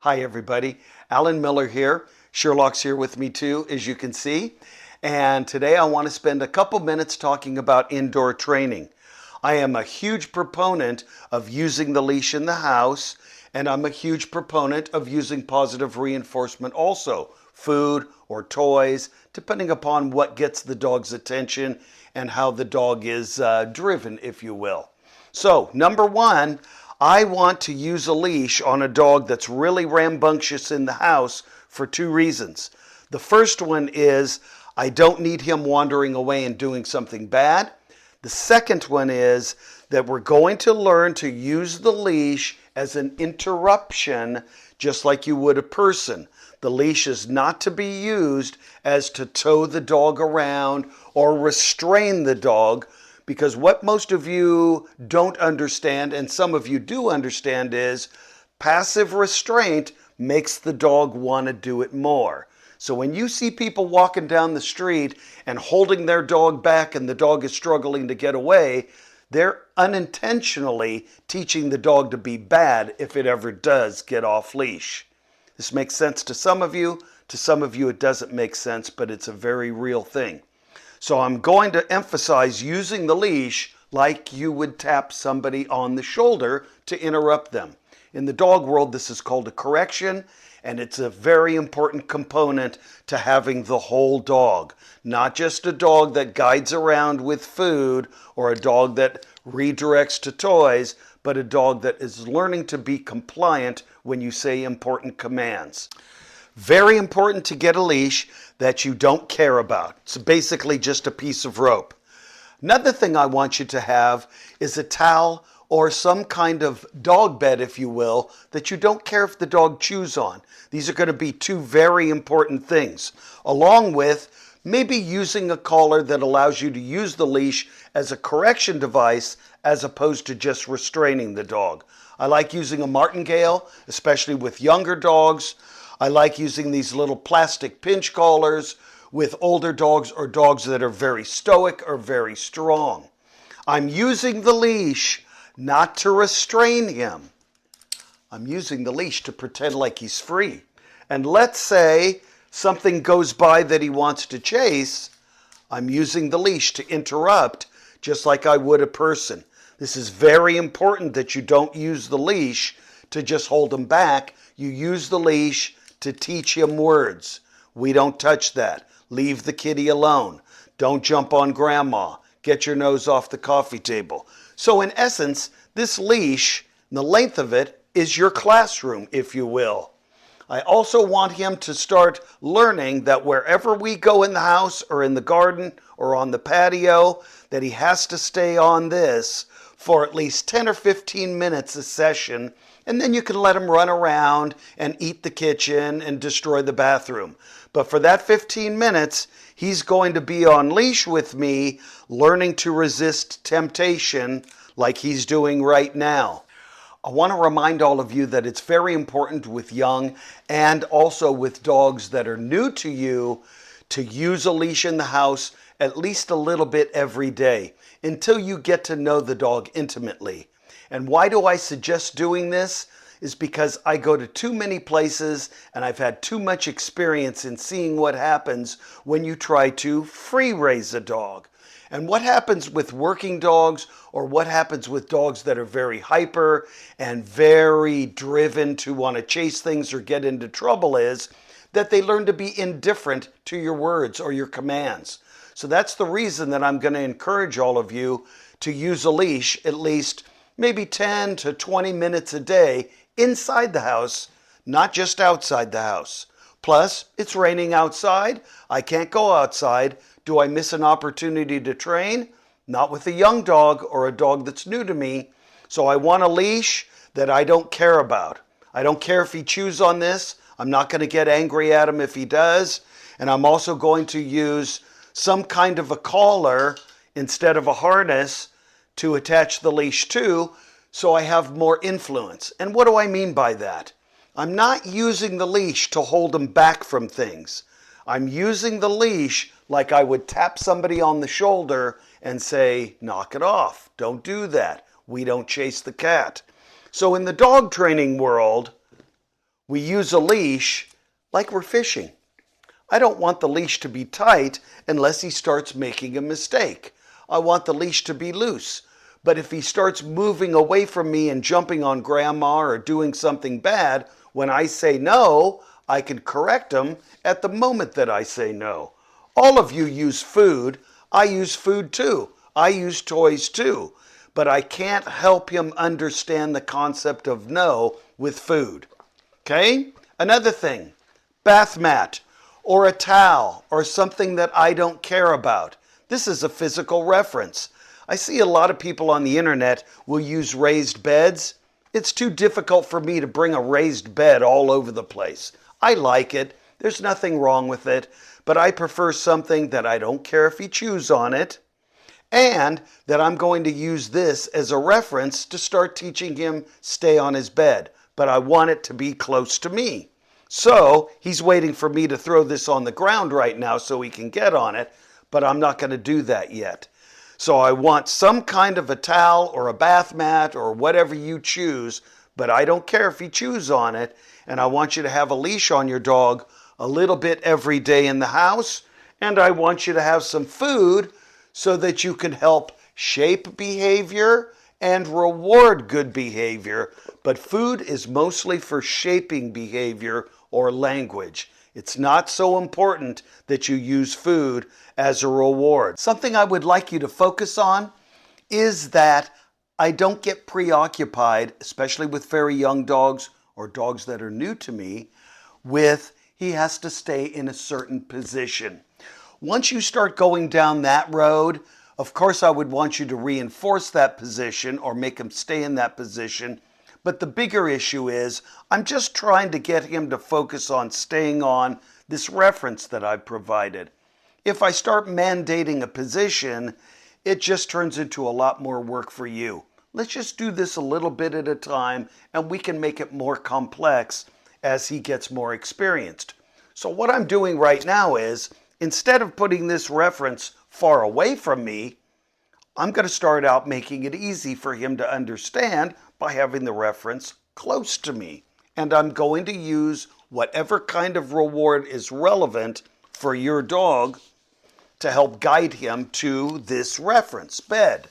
Hi everybody, Alan Miller here. Sherlock's here with me too, as you can see. And today I want to spend a couple minutes talking about indoor training. I am a huge proponent of using the leash in the house, and I'm a huge proponent of using positive reinforcement also, food or toys, depending upon what gets the dog's attention and how the dog is driven, if you will. So, number one, I want to use a leash on a dog that's really rambunctious in the house for two reasons. The first one is I don't need him wandering away and doing something bad. The second one is that we're going to learn to use the leash as an interruption, just like you would a person. The leash is not to be used as to tow the dog around or restrain the dog, because what most of you don't understand, and some of you do understand, is passive restraint makes the dog want to do it more. So when you see people walking down the street and holding their dog back and the dog is struggling to get away, they're unintentionally teaching the dog to be bad if it ever does get off leash. This makes sense to some of you it doesn't make sense, but it's a very real thing. So I'm going to emphasize using the leash like you would tap somebody on the shoulder to interrupt them. In the dog world, this is called a correction, and it's a very important component to having the whole dog. Not just a dog that guides around with food or a dog that redirects to toys, but a dog that is learning to be compliant when you say important commands. Very important to get a leash that you don't care about. It's basically just a piece of rope. Another thing I want you to have is a towel or some kind of dog bed, if you will, that you don't care if the dog chews on. These are going to be two very important things, along with maybe using a collar that allows you to use the leash as a correction device as opposed to just restraining the dog. I like using a Martingale, especially with younger dogs. I like using these little plastic pinch collars with older dogs or dogs that are very stoic or very strong. I'm using the leash not to restrain him. I'm using the leash to pretend like he's free. And let's say something goes by that he wants to chase. I'm using the leash to interrupt, just like I would a person. This is very important that you don't use the leash to just hold him back. You use the leash to teach him words. We don't touch that. Leave the kitty alone. Don't jump on grandma. Get your nose off the coffee table. So in essence, this leash, the length of it, is your classroom, if you will. I also want him to start learning that wherever we go in the house or in the garden or on the patio, that he has to stay on this for at least 10 or 15 minutes a session, and then you can let him run around and eat the kitchen and destroy the bathroom. But for that 15 minutes, he's going to be on leash with me, learning to resist temptation like he's doing right now. I want to remind all of you that it's very important with young and also with dogs that are new to you to use a leash in the house at least a little bit every day until you get to know the dog intimately. And why do I suggest doing this? Is because I go to too many places and I've had too much experience in seeing what happens when you try to free raise a dog. And what happens with working dogs, or what happens with dogs that are very hyper and very driven to want to chase things or get into trouble, is that they learn to be indifferent to your words or your commands. So that's the reason that I'm going to encourage all of you to use a leash at least maybe 10 to 20 minutes a day inside the house, not just outside the house. Plus, it's raining outside. I can't go outside. Do I miss an opportunity to train? Not with a young dog or a dog that's new to me. So I want a leash that I don't care about. I don't care if he chews on this. I'm not going to get angry at him if he does. And I'm also going to use some kind of a collar instead of a harness to attach the leash to, so I have more influence. And what do I mean by that? I'm not using the leash to hold him back from things. I'm using the leash like I would tap somebody on the shoulder and say, knock it off. Don't do that. We don't chase the cat. So in the dog training world, We use a leash like we're fishing. I don't want the leash to be tight unless he starts making a mistake. I want the leash to be loose. But if he starts moving away from me and jumping on grandma or doing something bad, when I say no, I can correct him at the moment that I say no. All of you use food. I use food too. I use toys too. But I can't help him understand the concept of no with food. Okay? Another thing, bath mat or a towel or something that I don't care about. This is a physical reference. I see a lot of people on the internet will use raised beds. It's too difficult for me to bring a raised bed all over the place. I like it. There's nothing wrong with it, but I prefer something that I don't care if he chews on it, and that I'm going to use this as a reference to start teaching him stay on his bed, but I want it to be close to me. So he's waiting for me to throw this on the ground right now so he can get on it, but I'm not going to do that yet. So I want some kind of a towel or a bath mat or whatever you choose, but I don't care if he chews on it, and I want you to have a leash on your dog a little bit every day in the house, and I want you to have some food so that you can help shape behavior and reward good behavior. But food is mostly for shaping behavior or language. It's not so important that you use food as a reward. Something I would like you to focus on is that I don't get preoccupied, especially with very young dogs or dogs that are new to me, with he has to stay in a certain position. Once you start going down that road, of course I would want you to reinforce that position or make him stay in that position. But the bigger issue is I'm just trying to get him to focus on staying on this reference that I've provided. If I start mandating a position, it just turns into a lot more work for you. Let's just do this a little bit at a time, and we can make it more complex as he gets more experienced. So what I'm doing right now is, instead of putting this reference far away from me, I'm going to start out making it easy for him to understand by having the reference close to me. And I'm going to use whatever kind of reward is relevant for your dog to help guide him to this reference, bed.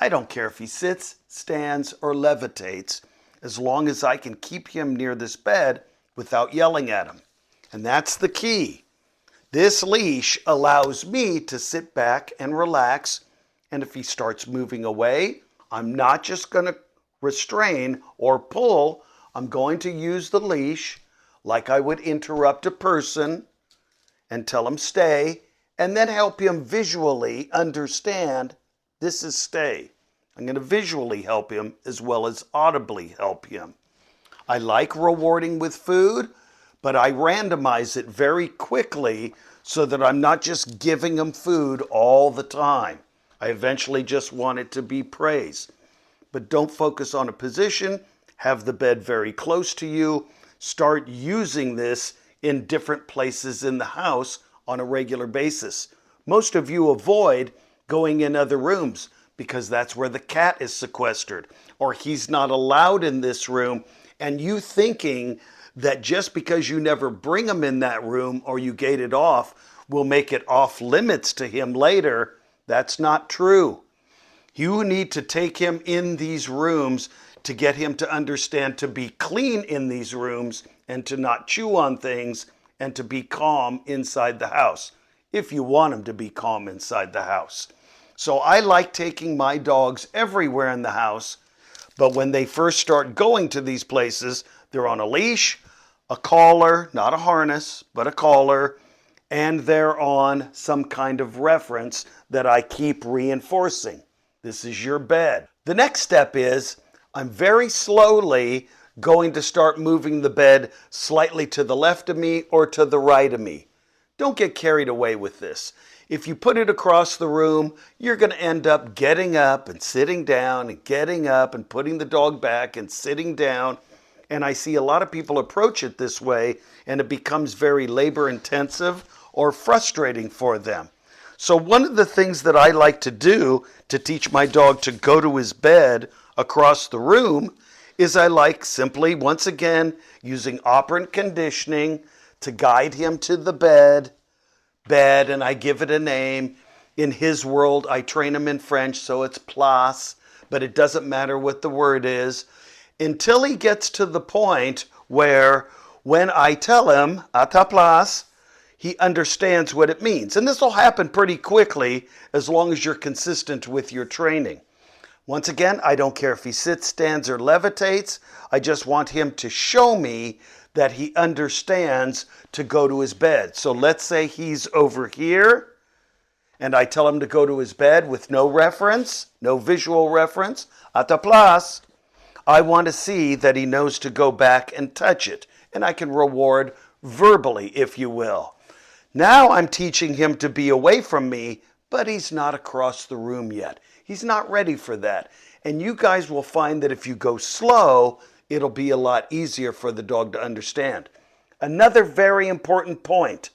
I don't care if he sits, stands, or levitates, as long as I can keep him near this bed without yelling at him. And that's the key. This leash allows me to sit back and relax, and if he starts moving away, I'm not just going to restrain or pull. I'm going to use the leash like I would interrupt a person and tell him stay, and then help him visually understand this is stay. I'm going to visually help him as well as audibly help him. I like rewarding with food, but I randomize it very quickly so that I'm not just giving him food all the time. I eventually just want it to be praise. But don't focus on a position. Have the bed very close to you. Start using this in different places in the house on a regular basis. Most of you avoid going in other rooms because that's where the cat is sequestered, or he's not allowed in this room, and you thinking that just because you never bring him in that room or you gate it off will make it off limits to him later. That's not true. You need to take him in these rooms to get him to understand to be clean in these rooms and to not chew on things and to be calm inside the house, if you want him to be calm inside the house. So I like taking my dogs everywhere in the house, but when they first start going to these places, they're on a leash, a collar, not a harness, but a collar, and they're on some kind of reference that I keep reinforcing. This is your bed. The next step is I'm very slowly going to start moving the bed slightly to the left of me or to the right of me. Don't get carried away with this. If you put it across the room, you're going to end up getting up and sitting down and getting up and putting the dog back and sitting down. And I see a lot of people approach it this way, and it becomes very labor intensive or frustrating for them. So one of the things that I like to do to teach my dog to go to his bed across the room is I like simply, once again, using operant conditioning to guide him to the bed, and I give it a name. In his world, I train him in French, so it's place, but it doesn't matter what the word is, until he gets to the point where when I tell him, à ta place, he understands what it means. And this will happen pretty quickly as long as you're consistent with your training. Once again, I don't care if he sits, stands, or levitates. I just want him to show me that he understands to go to his bed. So let's say he's over here, and I tell him to go to his bed with no reference, no visual reference, à ta place. I want to see that he knows to go back and touch it, and I can reward verbally, if you will. Now I'm teaching him to be away from me, but he's not across the room yet. He's not ready for that. And you guys will find that if you go slow, it'll be a lot easier for the dog to understand. Another very important point.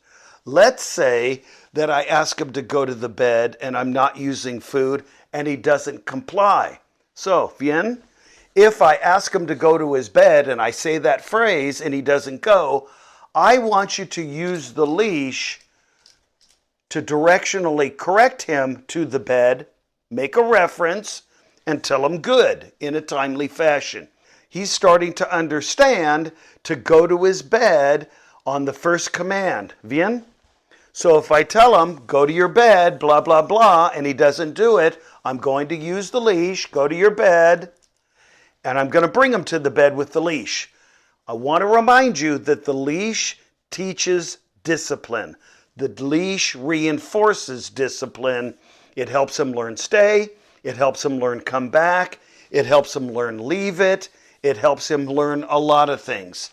Let's say that I ask him to go to the bed and I'm not using food and he doesn't comply. So, bien, if I ask him to go to his bed and I say that phrase and he doesn't go, I want you to use the leash to directionally correct him to the bed, make a reference, and tell him good in a timely fashion. He's starting to understand to go to his bed on the first command. Bien? So if I tell him, go to your bed, blah, blah, blah, and he doesn't do it, I'm going to use the leash, go to your bed, and I'm going to bring him to the bed with the leash. I want to remind you that the leash teaches discipline. The leash reinforces discipline. It helps him learn stay. It helps him learn come back. It helps him learn leave it. It helps him learn a lot of things.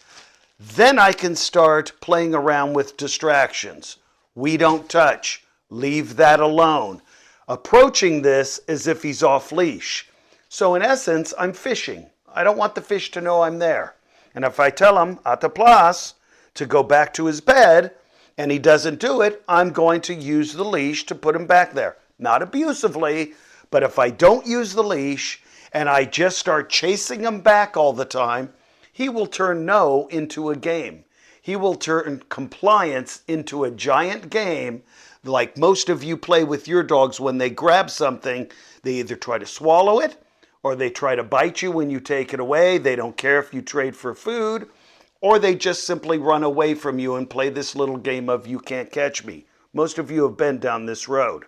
Then I can start playing around with distractions. We don't touch. Leave that alone. Approaching this as if he's off leash. So in essence, I'm fishing. I don't want the fish to know I'm there. And if I tell him, à ta place, to go back to his bed, and he doesn't do it, I'm going to use the leash to put him back there. Not abusively, but if I don't use the leash and I just start chasing him back all the time, he will turn no into a game. He will turn compliance into a giant game, like most of you play with your dogs. When they grab something, they either try to swallow it or they try to bite you when you take it away. They don't care if you trade for food, or they just simply run away from you and play this little game of you can't catch me. Most of you have been down this road.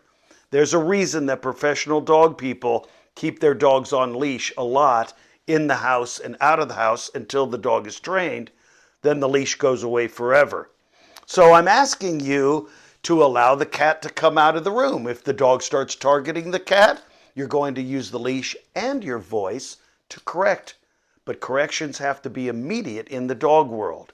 There's a reason that professional dog people keep their dogs on leash a lot in the house and out of the house until the dog is trained. Then the leash goes away forever. So I'm asking you to allow the cat to come out of the room. If the dog starts targeting the cat, you're going to use the leash and your voice to correct. But corrections have to be immediate in the dog world.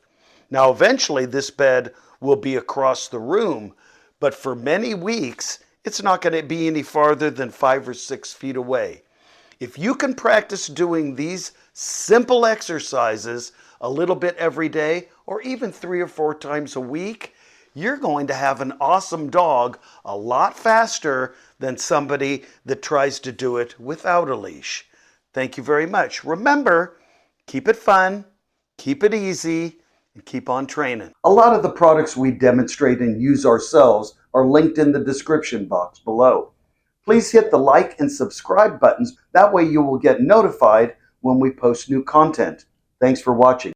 Now, eventually, this bed will be across the room, but for many weeks, it's not going to be any farther than 5 or 6 feet away. If you can practice doing these simple exercises a little bit every day, or even 3 or 4 times a week, you're going to have an awesome dog a lot faster than somebody that tries to do it without a leash. Thank you very much. Remember, keep it fun, keep it easy, and keep on training. A lot of the products we demonstrate and use ourselves are linked in the description box below. Please hit the like and subscribe buttons. That way you will get notified when we post new content. Thanks for watching.